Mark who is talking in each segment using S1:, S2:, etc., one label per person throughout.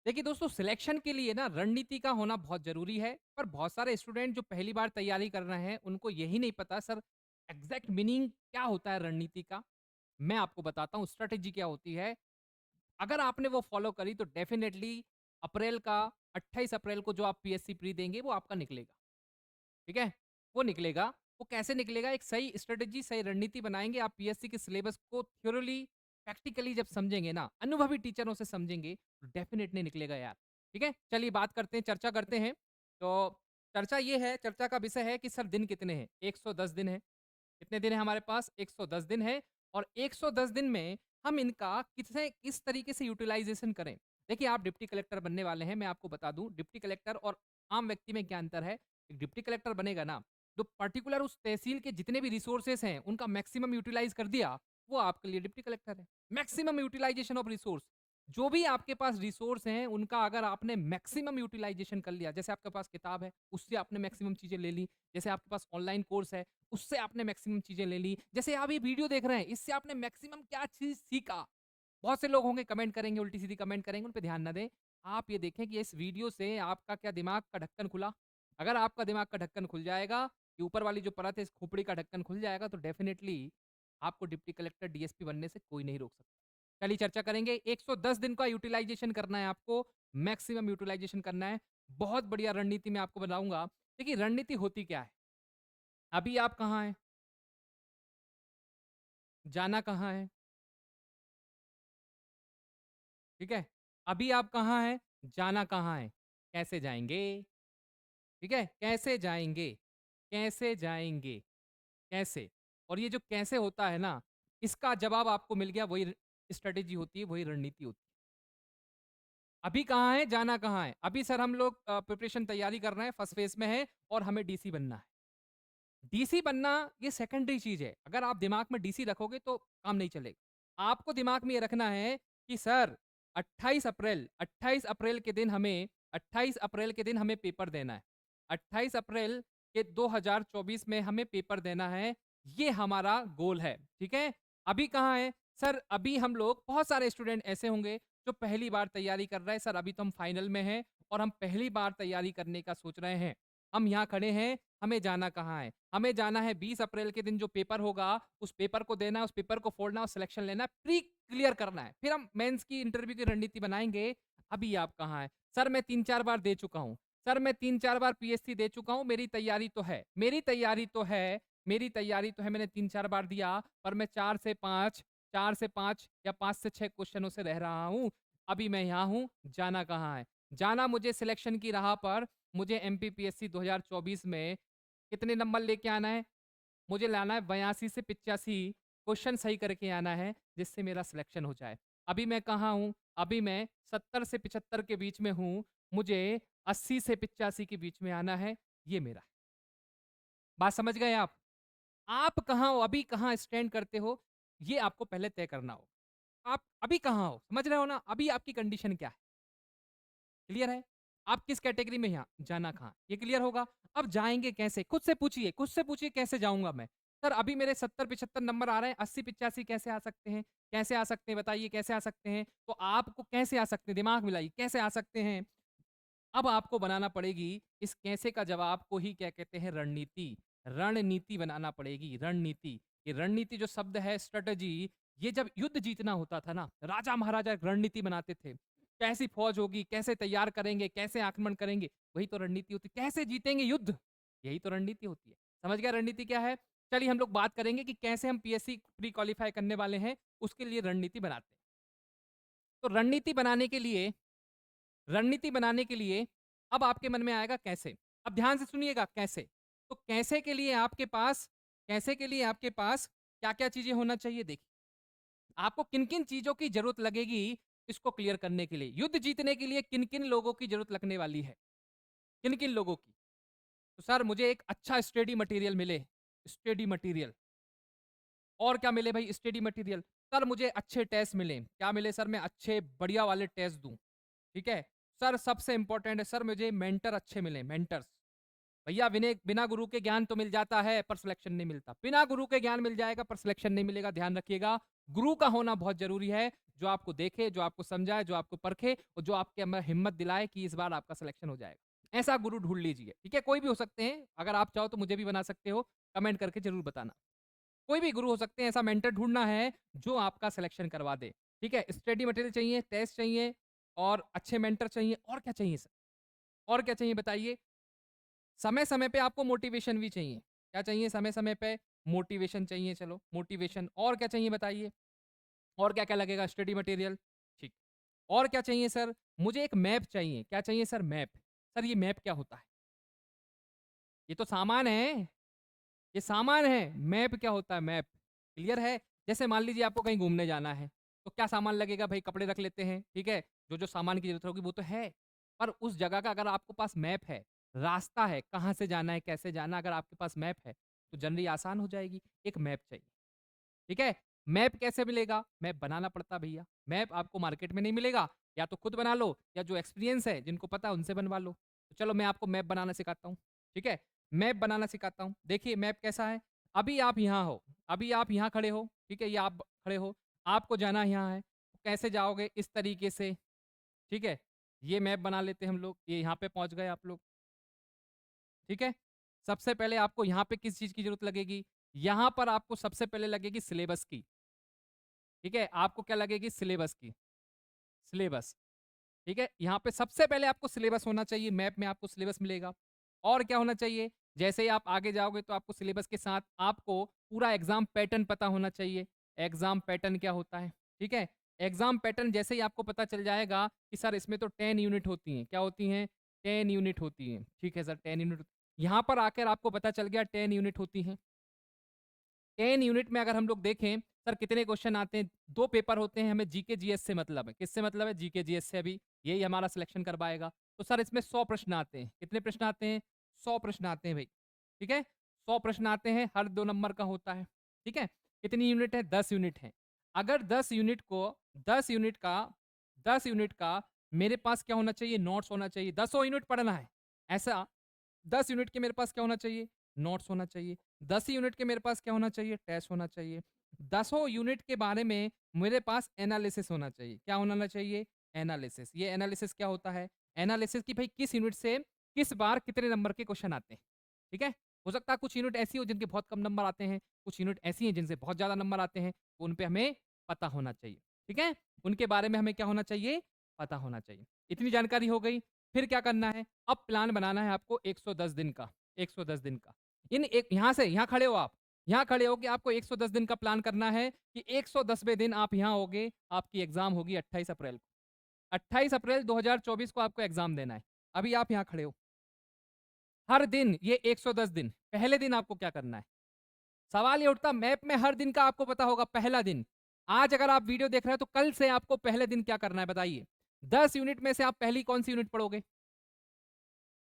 S1: देखिए दोस्तों, सिलेक्शन के लिए ना रणनीति का होना बहुत ज़रूरी है, पर बहुत सारे स्टूडेंट जो पहली बार तैयारी कर रहे हैं, उनको यही नहीं पता सर एग्ज़ैक्ट मीनिंग क्या होता है रणनीति का। मैं आपको बताता हूँ स्ट्रैटेजी क्या होती है। अगर आपने वो फ़ॉलो करी तो डेफ़िनेटली अप्रैल का 28 अप्रैल को जो आप पीएससी प्री देंगे वो आपका निकलेगा, ठीक है? वो निकलेगा, वो कैसे निकलेगा? एक सही स्ट्रैटेजी, सही रणनीति बनाएँगे, आप पीएससी के सिलेबस को थ्योरली, प्रैक्टिकली जब समझेंगे ना, अनुभवी टीचरों से समझेंगे, तो डेफ़िनेटली निकलेगा यार, ठीक है? चलिए बात करते हैं, चर्चा करते हैं। तो चर्चा ये है, चर्चा का विषय है कि सर दिन कितने हैं? 110 दिन है। कितने दिन है हमारे पास? 110 दिन है और 110 दिन में हम इनका किस तरीके से यूटिलाइज़ेशन करें? देखिए, आप डिप्टी कलेक्टर बनने वाले हैं, मैं आपको बता दूँ, डिप्टी कलेक्टर और आम व्यक्ति में क्या अंतर है? एक डिप्टी कलेक्टर बनेगा ना, जो पर्टिकुलर उस तहसील के जितने भी रिसोर्सेज़ हैं, उनका मैक्सिमम यूटिलाइज़ कर दिया, वो आपके लिए डिप्टी कलेक्टर है। Maximum utilisation of resource. जो भी आपके पास रिसोर्स हैं, उनका अगर आपने मैक्सिमम यूटिलाइज़ेशन कर लिया, जैसे आपके पास किताब है, उससे आपने मैक्सिमम चीज़ें ले ली, जैसे आपके पास ऑनलाइन कोर्स है, उससे आपने मैक्सिमम चीज़ें ले ली, जैसे आप ये वीडियो देख रहे हैं, इससे आपने मैक्सिमम क्या चीज़ सीखा। बहुत से लोग होंगे कमेंट करेंगे, उल्टी-सीधी कमेंट करेंगे, उन पे ध्यान ना दें। आप ये देखें कि इस वीडियो से आपका क्या दिमाग का ढक्कन खुला? अगर आपका दिमाग का ढक्कन खुल जाएगा, कि ऊपर वाली जो परत है इस खोपड़ी का ढक्कन खुल जाएगा, तो डेफ़िनिटली आपको डिप्टी कलेक्टर, डीएसपी बनने से कोई नहीं रोक सकता। चलिए चर्चा करेंगे। 110 दिन का यूटिलाइज़ेशन करना है आपको, मैक्सिमम यूटिलाइज़ेशन करना है। बहुत बढ़िया रणनीति मैं आपको बताऊँगा। देखिए रणनीति होती क्या है? अभी आप कहाँ हैं? जाना कहाँ है? ठीक है? अभी आप कहाँ हैं? जाना कहाँ है? कैसे जाएँगे? ठीक है? कैसे जाएँगे? कैसे जाएँगे? कैसे? और ये जो कैसे होता है ना, इसका जवाब आपको मिल गया, वही स्ट्रैटेजी होती है, वही रणनीति होती है। अभी कहाँ है? जाना कहाँ है? अभी सर हम लोग प्रिपरेशन तैयारी कर रहे हैं, फर्स्ट फेज़ में हैं और हमें डीसी बनना है। डीसी बनना ये सेकेंडरी चीज़ है। अगर आप दिमाग में डीसी रखोगे तो काम नहीं चलेगा। आपको दिमाग में ये रखना है कि सर 28 अप्रैल के दिन हमें 28 अप्रैल के दिन हमें पेपर देना है। 28 अप्रैल के 2024 में हमें पेपर देना है। ये हमारा गोल है, ठीक है? अभी कहाँ है? सर अभी हम लोग, बहुत सारे स्टूडेंट ऐसे होंगे जो पहली बार तैयारी कर रहे हैं, सर अभी तो हम फाइनल में हैं और हम पहली बार तैयारी करने का सोच रहे हैं। हम यहाँ खड़े हैं, हमें जाना कहाँ है? हमें जाना है 20 अप्रैल के दिन जो पेपर होगा, उस पेपर को देना है, उस पेपर को फोड़ना है और सिलेक्शन लेना है, प्री क्लियर करना है। फिर हम मेंस की इंटरव्यू की रणनीति बनाएँगे। अभी आप कहाँ हैं? सर मैं 3-4 बार दे चुका हूँ। सर मैं 3-4 बार पीएससी दे चुका हूँ, मेरी तैयारी तो है। मैंने 3-4 बार दिया, पर मैं 4 से 5 या 5 से 6 क्वेश्चनों से रह रहा हूँ। अभी मैं यहाँ हूँ, जाना कहाँ है? जाना मुझे सिलेक्शन की राह पर, मुझे एमपीपीएससी 2024 में कितने नंबर लेके आना है? मुझे लाना है 82 से 85 क्वेश्चन सही करके आना है, जिससे मेरा सिलेक्शन हो जाए। अभी मैं कहाँ हूँ? अभी मैं 70 से 75 के बीच में हूँ, मुझे 80 से 85 के बीच में आना है, ये मेरा है। बात समझ गए आप? आप कहाँ हो? अभी कहाँ स्टैंड करते हो? ये आपको पहले तय करना होगा। आप अभी कहाँ हो? समझ रहे हो ना? अभी आपकी कंडीशन क्या है? क्लियर है? आप किस कैटेगरी में हैं? जाना कहाँ? ये क्लियर होगा। अब जाएँगे कैसे? खुद से पूछिए कैसे जाऊँगा मैं? सर अभी मेरे 70-75 नंबर आ रहे हैं, 80-85 कैसे आ सकते हैं? कैसे आ सकते हैं बताइए, कैसे आ सकते हैं? तो आपको कैसे आ सकते हैं? दिमाग मिलाइए, कैसे आ सकते हैं? अब आपको बनाना पड़ेगी, इस कैसे का जवाब को ही क्या कहते हैं, रणनीति। रणनीति बनाना पड़ेगी, रणनीति। ये रणनीति जो शब्द है, स्ट्रैटेजी, ये जब युद्ध जीतना होता था ना, राजा महाराजा एक रणनीति बनाते थे। कैसी फौज होगी, कैसे तैयार करेंगे, कैसे आक्रमण करेंगे, वही तो रणनीति होती है। कैसे जीतेंगे युद्ध, यही तो रणनीति होती है। समझ गए रणनीति क्या है? चलिए हम लोग बात करेंगे कि कैसे हम पीएससी प्री क्वालीफाई करने वाले हैं, उसके लिए रणनीति बनाते हैं। तो रणनीति बनाने के लिए अब आपके मन में आएगा कैसे। अब ध्यान से सुनिएगा कैसे। तो कैसे के लिए आपके पास क्या क्या चीजें होना चाहिए, देखिए आपको किन किन चीजों की जरूरत लगेगी इसको क्लियर करने के लिए, युद्ध जीतने के लिए किन किन लोगों की जरूरत लगने वाली है, किन किन लोगों की। तो सर मुझे एक अच्छा स्टडी मटेरियल मिले, स्टडी मटेरियल। और क्या मिले भाई? Study material. सर मुझे अच्छे टेस्ट मिले, क्या मिले सर? मैं अच्छे बढ़िया वाले टेस्ट दूं, ठीक है। सर सबसे इंपॉर्टेंट है सर, मुझे मेंटर अच्छे मिले, मेंटर्स। भैया बिना गुरु के ज्ञान तो मिल जाता है पर सिलेक्शन नहीं मिलता। बिना गुरु के ज्ञान मिल जाएगा पर सिलेक्शन नहीं मिलेगा, ध्यान रखिएगा। गुरु का होना बहुत जरूरी है। जो आपको देखे, जो आपको समझाए, जो आपको परखे और जो आपके अंदर हिम्मत दिलाए कि इस बार आपका सिलेक्शन हो जाएगा। ऐसा गुरु ढूँढ लीजिए, ठीक है? कोई भी हो सकते हैं, अगर आप चाहो तो मुझे भी बना सकते हो, कमेंट करके ज़रूर बताना। कोई भी गुरु हो सकते हैं, ऐसा मेंटर ढूँढना है जो आपका सिलेक्शन करवा दे, ठीक है? स्टडी मटेरियल चाहिए, टेस्ट चाहिए और अच्छे मेंटर चाहिए और क्या चाहिए सर? और क्या चाहिए बताइए? समय-समय पे आपको मोटिवेशन भी चाहिए। क्या चाहिए समय-समय पे? मोटिवेशन चाहिए चलो, मोटिवेशन और क्या चाहिए बताइए? और क्या-क्या लगेगा? स्टडी मटेरियल, ठीक। और क्या चाहिए सर? मुझे एक मैप चाहिए। क्या चाहिए सर? मैप। सर ये मैप क्या होता है? ये तो सामान है, ये सामान है। मैप क्या होता है मैप? क्लियर है? जैसे मान लीजिए आपको कहीं घूमने जाना है, तो क्या सामान लगेगा भई कपड़े रख लेते हैं, ठीक है? जो-जो सामान की ज़रूरत होगी वो तो है। पर उस जगह का अगर आपके पास मैप है, रास्ता है, कहाँ से जाना है, कैसे जाना है, अगर आपके पास मैप है, तो जर्नी आसान हो जाएगी। एक मैप चाहिए। ठीक है? मैप कैसे मिलेगा? मैप बनाना पड़ता है भैया। मैप आपको मार्केट में नहीं मिलेगा, या तो खुद बना लो या जो एक्सपीरियंस है, जिनको पता है उनसे बनवा लो। तो चलो मैं आपको मैप बनाना सिखाता हूँ, ठीक है? मैप बनाना सिखाता हूँ। देखिए मैप कैसा है? अभी आप यहाँ हो, अभी आप यहाँ खड़े हो, ठीक है? ये आप खड़े हो, आपको जाना यहाँ है। कैसे जाओगे? इस तरीके से, ठीक है? ये मैप बना लेते हैं हम लोग, ये यहाँ पे पहुँच गए आप लोग, ठीक है? सबसे पहले आपको यहाँ पे किस चीज़ की ज़रूरत लगेगी? यहाँ पर आपको सबसे पहले लगेगी सिलेबस की। ठीक है? आपको क्या लगेगी? सिलेबस की, सिलेबस, ठीक है? यहाँ पे सबसे पहले आपको सिलेबस होना चाहिए, मैप में आपको सिलेबस मिलेगा। और क्या होना चाहिए? जैसे ही आप आगे जाओगे तो आपको सिलेबस के साथ आपको पूरा एग्ज़ाम पैटर्न पता होना चाहिए। एग्ज़ाम पैटर्न क्या होता है? ठीक है? एग्ज़ाम पैटर्न जैसे ही आपको पता चल जाएगा कि सर इसमें तो 10 यूनिट होती हैं। क्या होती हैं? 10 यूनिट होती हैं। ठीक है सर 10 यूनिट यहाँ पर आकर आपको पता चल गया 10 यूनिट होती हैं। 10 यूनिट में अगर हम लोग देखें, सर कितने क्वेश्चन आते हैं? 2 पेपर होते हैं, हमें जीके जीएस से मतलब है। किससे मतलब है? जीके जीएस से अभी, यही हमारा सिलेक्शन करवाएगा। तो सर इसमें 100 प्रश्न आते हैं। कितने प्रश्न आते हैं? 100 प्रश्न आते हैं भई, ठीक है? 100 प्रश्न आते हैं, हर 2 नंबर का होता है, ठीक है? कितनी यूनिट है? 10 यूनिट है। अगर 10 यूनिट को 10 यूनिट का 10 यूनिट का मेरे पास क्या होना चाहिए? नोट्स होना चाहिए। 10 यूनिट पढ़ना है, ऐसा 10 यूनिट के मेरे पास क्या होना चाहिए? नोट्स होना चाहिए। 10 यूनिट के मेरे पास क्या होना चाहिए? टेस्ट होना चाहिए। 10 यूनिट के बारे में मेरे पास एनालिसिस होना चाहिए। क्या होना चाहिए? एनालिसिस। ये एनालिसिस क्या होता है? एनालिसिस कि भाई किस यूनिट से किस बार कितने नंबर के क्वेश्चन आते हैं। ठीक है? हो सकता है कुछ यूनिट ऐसी हो जिनके बहुत कम नंबर आते हैं, कुछ यूनिट ऐसी हैं जिनसे बहुत ज़्यादा नंबर आते हैं, तो उन पे हमें पता होना चाहिए। ठीक है? उनके बारे में हमें क्या होना चाहिए? पता होना चाहिए। इतनी जानकारी हो गई, फिर क्या करना है? अब प्लान बनाना है आपको 110 दिन का, 110 दिन का। इन एक यहाँ से यहाँ खड़े हो आप, यहाँ खड़े हो के आपको 110 दिन का प्लान करना है कि 110वें दिन आप यहाँ होगे, आपकी एग्ज़ाम होगी 28 अप्रैल को। 28 अप्रैल 2024 को आपको एग्ज़ाम देना है। अभी आप यहाँ खड़े हो। हर दिन ये 110 दिन, पहले दिन आपको क्या करना है? सवाल ये उठता मैप में हर दिन का आपको पता होगा पहला दिन। आज अगर आप वीडियो देख रहे हैं तो कल से आपको पहले दिन क्या करना है बताइए? 10 यूनिट में से आप पहली कौन-सी यूनिट पढ़ोगे?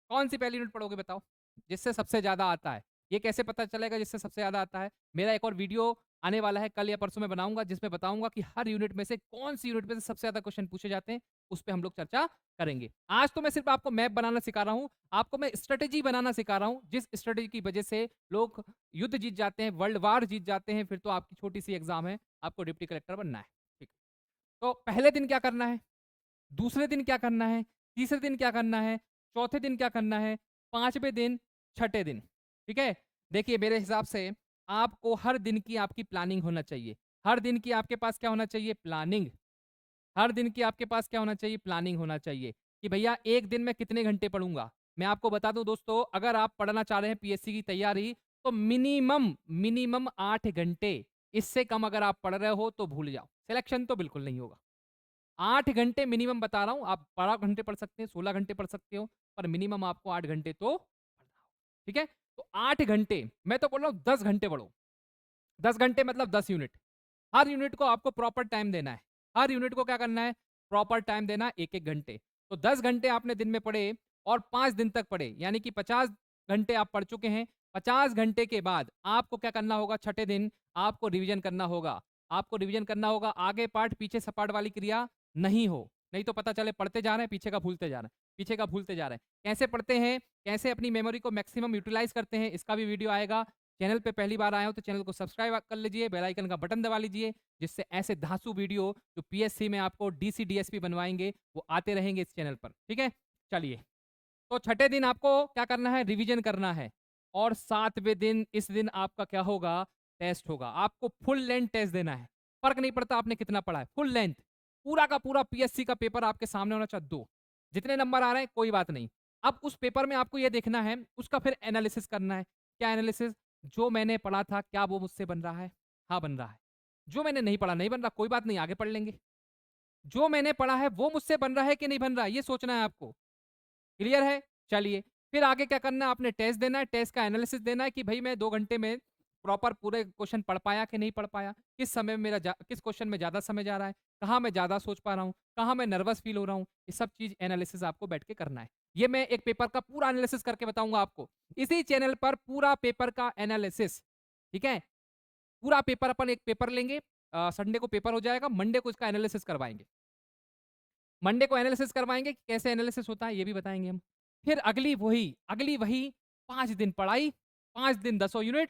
S1: कौन-सी पहली यूनिट पढ़ोगे बताओ? जिससे सबसे ज़्यादा आता है। ये कैसे पता चलेगा जिससे सबसे ज़्यादा आता है? मेरा एक और वीडियो आने वाला है, कल या परसों में बनाऊँगा, जिसमें बताऊँगा कि हर यूनिट में से कौन-सी यूनिट में से सबसे ज़्यादा क्वेश्चन पूछे जाते हैं, उस पे हम लोग चर्चा करेंगे। आज तो मैं सिर्फ़ आपको मैप बनाना सिखा रहा हूँ, आपको मैं स्ट्रैटेजी बनाना सिखा रहा हूँ, जिस स्ट्रैटेजी की वजह से लोग युद्ध जीत जाते हैं, वर्ल्ड वार जीत जाते हैं, फिर तो आपकी छोटी-सी एग्ज़ाम है, आपको डिप्टी कलेक्टर बनना है। ठीक। तो पहले दिन क्या करना है? दूसरे दिन क्या करना है? तीसरे दिन क्या करना है? चौथे दिन क्या करना है? 5वें दिन, छठे दिन, ठीक है? देखिए मेरे हिसाब से आपको हर दिन की आपकी प्लानिंग होना चाहिए। हर दिन की आपके पास क्या होना चाहिए? प्लानिंग। हर दिन की आपके पास क्या होना चाहिए? प्लानिंग होना चाहिए कि भैया 1 दिन में कितने घंटे पढ़ूँगा। मैं आपको बता दूँ दोस्तों, अगर आप पढ़ना चाह रहे हैं पीएससी की तैयारी, तो मिनिमम 8 घंटे, इससे कम अगर आप पढ़ रहे हो तो भूल जाओ। सिलेक्शन तो बिल्कुल नहीं होगा। 8 घंटे मिनिमम बता रहा हूँ, आप 12 घंटे पढ़ सकते हैं, 16 घंटे पढ़ सकते हो, पर मिनिमम आपको 8 घंटे तो पढ़ना होगा, ठीक है? तो 8 घंटे, मैं तो बोल रहा हूँ 10 घंटे पढ़ो। 10 घंटे मतलब 10 यूनिट। हर यूनिट को आपको प्रॉपर टाइम देना है। हर यूनिट को क्या करना है? प्रॉपर टाइम देना है 1-1 घंटे। तो 10 घंटे आपने दिन में पढ़े और 5 दिन तक पढ़े, यानी कि 50 घंटे आप पढ़ चुके हैं। 50 घंटे के बाद आपको क्या करना होगा? छठे दिन आपको रिवीजन करना होगा। आपको रिवीजन करना होगा, आगे पाठ पीछे सपाट वाली क्रिया नहीं हो। नहीं तो पता चले पढ़ते जा रहे हैं, पीछे का भूलते जा रहे हैं, पीछे का भूलते जा रहे हैं। कैसे पढ़ते हैं? कैसे अपनी मेमोरी को मैक्सिमम यूटिलाइज़ करते हैं? इसका भी वीडियो आएगा। चैनल पे पहली बार आए हो तो चैनल को सब्सक्राइब कर लीजिए, बेल आइकन का बटन दबा लीजिए, जिससे ऐसे धांसू वीडियो जो पीएससी में आपको डीसी, डीएसपी बनवाएँगे, वो आते रहेंगे इस चैनल पर, ठीक है? चलिए, तो छठे दिन आपको क्या करना है? रिवीजन करना है और 7वें दिन इस दिन आपका क्या होगा? टेस्ट होगा। आपको फुल लेंथ टेस्ट देना है। फ़र्क नहीं पड़ता आपने कितना पढ़ा है, फुल लेंथ। पूरा का पूरा पीएससी का पेपर आपके सामने होना चाहिए 2। जितने नंबर आ रहे हैं कोई बात नहीं। अब उस पेपर में आपको ये देखना है, उसका फिर एनालिसिस करना है। क्या एनालिसिस? जो मैंने पढ़ा था क्या वो मुझसे बन रहा है? हाँ, बन रहा है। जो मैंने नहीं पढ़ा नहीं बन रहा, कोई बात नहीं आगे पढ़ लेंगे। जो मैंने पढ़ा है वो मुझसे बन रहा है कि नहीं बन रहा है, ये सोचना है आपको। क्लियर है? चलिए, फिर आगे क्या करना है? आपने टेस्ट देना है, टेस्ट का एनालिसिस देना है कि भई मैं 2 घंटे में प्रॉपर पूरे क्वेश्चन पढ़ पाया कि नहीं पढ़ पाया? किस समय में मेरा किस क्वेश्चन में ज़्यादा समय जा रहा है? कहाँ मैं ज़्यादा सोच पा रहा हूँ? कहाँ मैं नर्वस फ़ील हो रहा हूँ? ये सब चीज़ एनालिसिस आपको बैठ के करना है। ये मैं एक पेपर का पूरा एनालिसिस करके बताऊँगा आपको। इसी चैनल पर पूरा पेपर का एनालिसिस, ठीक है? पूरा पेपर अपन एक पेपर लेंगे, संडे को पेपर हो जाएगा, मंडे को इसका एनालिसिस करवाएँगे। मंडे को एनालिसिस करवाएँगे कि कैसे एनालिसिस होता है ये भी बताएँगे हम। फिर अगली वही 5 दिन पढ़ाई, 5 दिन 10 यूनिट,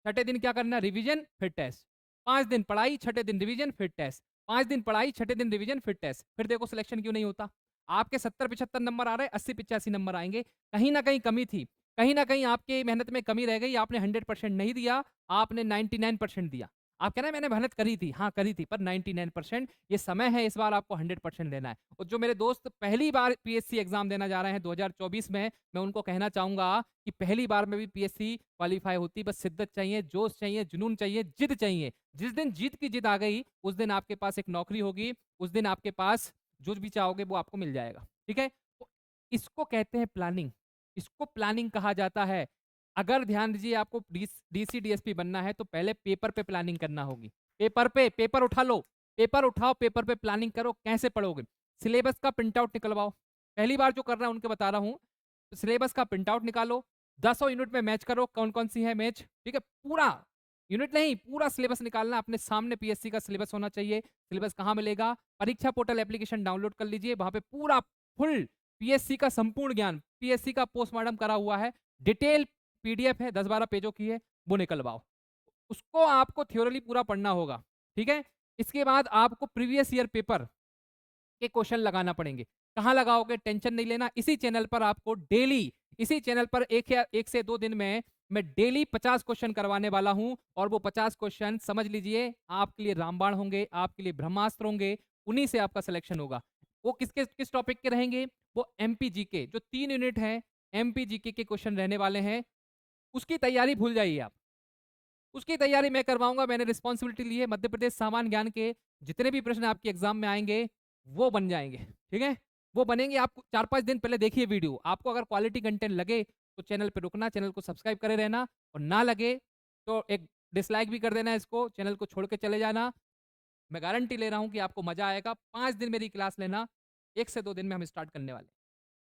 S1: छठे दिन क्या करना है? रिवीजन फिर टेस्ट। 5 दिन पढ़ाई, छठे दिन रिवीजन फिर टेस्ट। 5 दिन पढ़ाई, छठे दिन रिवीजन फिर टेस्ट। फिर देखो सिलेक्शन क्यों नहीं होता? आपके 70-75 नंबर आ रहे हैं, 80-85 नंबर आएँगे। कहीं न कहीं कमी थी। कहीं न कहीं आपकी मेहनत में कमी रह गई, आपने 100% नहीं दिया, आपने 99% दिया। आप कह रहे हैं मैंने मेहनत करी थी, हाँ करी थी, पर 99% ये समय है इस बार आपको 100% देना है। और जो मेरे दोस्त पहली बार पीएससी एग्ज़ाम देना जा रहे हैं 2024 में, मैं उनको कहना चाहूँगा कि पहली बार में भी पीएससी क्वालीफाई होती, बस शिद्दत चाहिए, जोश चाहिए, जुनून चाहिए, जिद चाहिए। जिस दिन जीत की जिद आ गई, उस दिन आपके पास एक नौकरी होगी, उस दिन आपके पास जो भी चाहोगे वो आपको मिल जाएगा, ठीक है? तो इसको कहते हैं प्लानिंग, इसको प्लानिंग कहा जाता है। अगर ध्यान दीजिए आपको डीसी, डीएसपी बनना है तो पहले पेपर पे प्लानिंग करना होगी। पेपर पे पेपर उठा लो, पेपर उठाओ, पेपर पे प्लानिंग करो, कैसे पढ़ोगे? सिलेबस का प्रिंट आउट निकलवाओ। पहली बार जो कर रहा है उनको बता रहा हूँ, सिलेबस का प्रिंट आउट निकालो, 10 यूनिट में मैच करो, कौन-कौन सी है मैच, ठीक है? पूरा यूनिट नहीं, पूरा सिलेबस निकालना है, अपने सामने पीएससी का सिलेबस होना चाहिए। सिलेबस कहाँ मिलेगा? परीक्षा पोर्टल एप्लीकेशन डाउनलोड कर लीजिए, वहाँ पे पूरा फुल पीएससी का संपूर्ण ज्ञान, पीएससी का पोस्टमार्टम करा हुआ है, डिटेल पीडीएफ है 10-12 पेजों की है, वो निकलवाओ। उसको आपको थ्योरली पूरा पढ़ना होगा, ठीक है? इसके बाद आपको प्रीवियस ईयर पेपर के क्वेश्चन लगाना पड़ेंगे। कहाँ लगाओगे? टेंशन नहीं लेना, इसी चैनल पर आपको डेली, इसी चैनल पर 1 से 2 दिन में मैं डेली 50 क्वेश्चन करवाने वाला हूँ और वो 50 क्वेश्चन समझ लीजिए आपके लिए रामबाण होंगे, आपके लिए ब्रह्मास्त्र होंगे, उन्हीं से आपका सिलेक्शन होगा। वो किस टॉपिक के रहेंगे? वो एमपी जीके जो 3 यूनिट हैं, एमपी जीके के क्वेश्चन रहने वाले हैं, उसकी तैयारी भूल जाइए आप। उसकी तैयारी मैं करवाऊँगा, मैंने रिस्पॉन्सिबिलिटी ली है, मध्य प्रदेश सामान्य ज्ञान के जितने भी प्रश्न आपके एग्ज़ाम में आएँगे, वो बन जाएँगे, ठीक है? वो बनेंगे, आप 4-5 दिन पहले देखिए वीडियो, आपको अगर क्वालिटी कंटेंट लगे, तो चैनल पे रुकना, चैनल को सब्सक्राइब करे रहना और ना लगे, तो एक डिसलाइक भी कर देना इसको, चैनल को छोड़ के चले जाना। मैं गारंटी ले रहा हूँ कि आपको मज़ा आएगा, 5 दिन मेरी क्लास लेना, 1 से 2 दिन में हम स्टार्ट करने वाले हैं,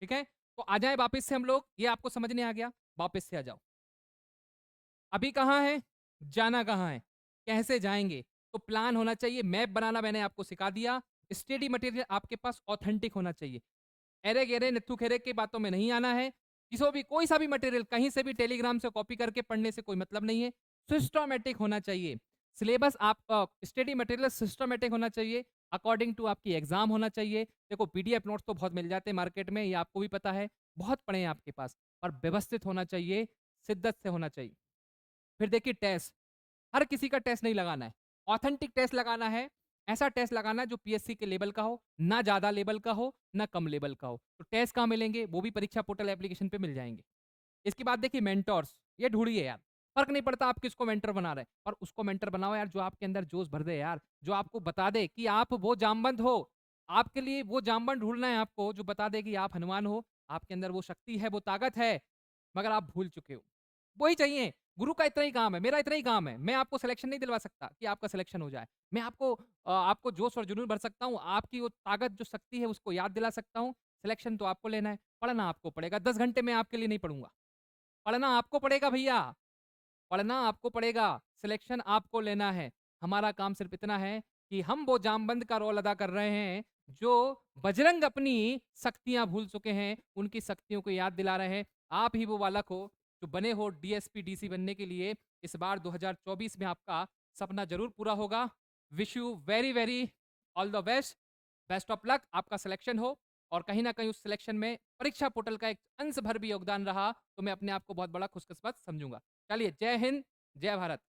S1: ठीक है? तो आ जाएँ वापस से हम लोग, ये आपको समझ नहीं आ गया? वापस से आ जाओ। अभी कहाँ हैं? जाना कहाँ है? कैसे जाएँगे? तो प्लान होना चाहिए, मैप बनाना मैंने आपको सिखा दिया। स्टडी मटेरियल आपके पास ऑथेंटिक होना चाहिए। अरे-गहरे, नत्थू-खेरे की बातों में नहीं आना है। किसी भी कोई सा भी मटेरियल कहीं से भी टेलीग्राम से कॉपी करके पढ़ने से कोई मतलब नहीं है। सिस्टमैटिक होना चाहिए। सिलेबस आपका स्टडी मटेरियल सिस्टमैटिक होना चाहिए, अकॉर्डिंग टू आपकी एग्ज़ाम होना चाहिए। देखो पीडीएफ नोट्स तो बहुत मिल जाते हैं मार्केट में, ये आपको भी पता है। बहुत पड़े हैं आपके पास, पर व्यवस्थित होना चाहिए, शिद्दत से होना चाहिए। फिर देखिए टेस्ट, हर किसी का टेस्ट नहीं लगाना है, ऑथेंटिक टेस्ट लगाना है, ऐसा टेस्ट लगाना है जो पीएससी के लेवल का हो, ना ज़्यादा लेवल का हो, ना कम लेवल का हो। तो टेस्ट कहाँ मिलेंगे? वो भी परीक्षा पोर्टल एप्लीकेशन पे मिल जाएँगे। इसके बाद देखिए मेंटर्स, ये ढूँढिए यार, फ़र्क नहीं पड़ता आप किसको मेंटर बना रहे हैं, पर उसको मेंटर बनाओ यार जो आपके अंदर जोश भर दे यार, जो आपको बता दे कि आप वो जामबंद हो। आपके लिए वो जामबंद ढूँढना है आपको जो बता दे कि आप हनुमान हो, आपके अंदर वो शक्ति है, वो ताकत है, मगर आप भूल चुके हो। वही चाहिए, गुरु का इतना ही काम है, मेरा इतना ही काम है। मैं आपको सिलेक्शन नहीं दिलवा सकता कि आपका सिलेक्शन हो जाए। मैं आपको जोश और जुनून भर सकता हूँ, आपकी वो ताकत जो शक्ति है उसको याद दिला सकता हूँ। सिलेक्शन तो आपको लेना है, पढ़ना आपको पड़ेगा। 10 घंटे मैं आपके लिए नहीं पढ़ूँगा। पढ़ना आपको पड़ेगा भैया, पढ़ना आपको पड़ेगा, सिलेक्शन आपको लेना है। हमारा काम सिर्फ़ इतना है कि हम वो जामबंद का रोल अदा कर रहे हैं, जो बजरंग अपनी शक्तियाँ भूल चुके हैं, उनकी शक्तियों को याद दिला रहे हैं। आप ही वो बालक हो, जो बने हो डीएसपी, डीसी बनने के लिए, इस बार 2024 में आपका सपना ज़रूर पूरा होगा। Wish you very, very all the best. Best of luck, आपका सिलेक्शन हो और कहीं न कहीं उस सिलेक्शन में परीक्षा पोर्टल का एक अंश भर भी योगदान रहा, तो मैं अपने आप को बहुत बड़ा खुशकिस्मत समझूँगा। चलिए, जय हिंद, जय भारत।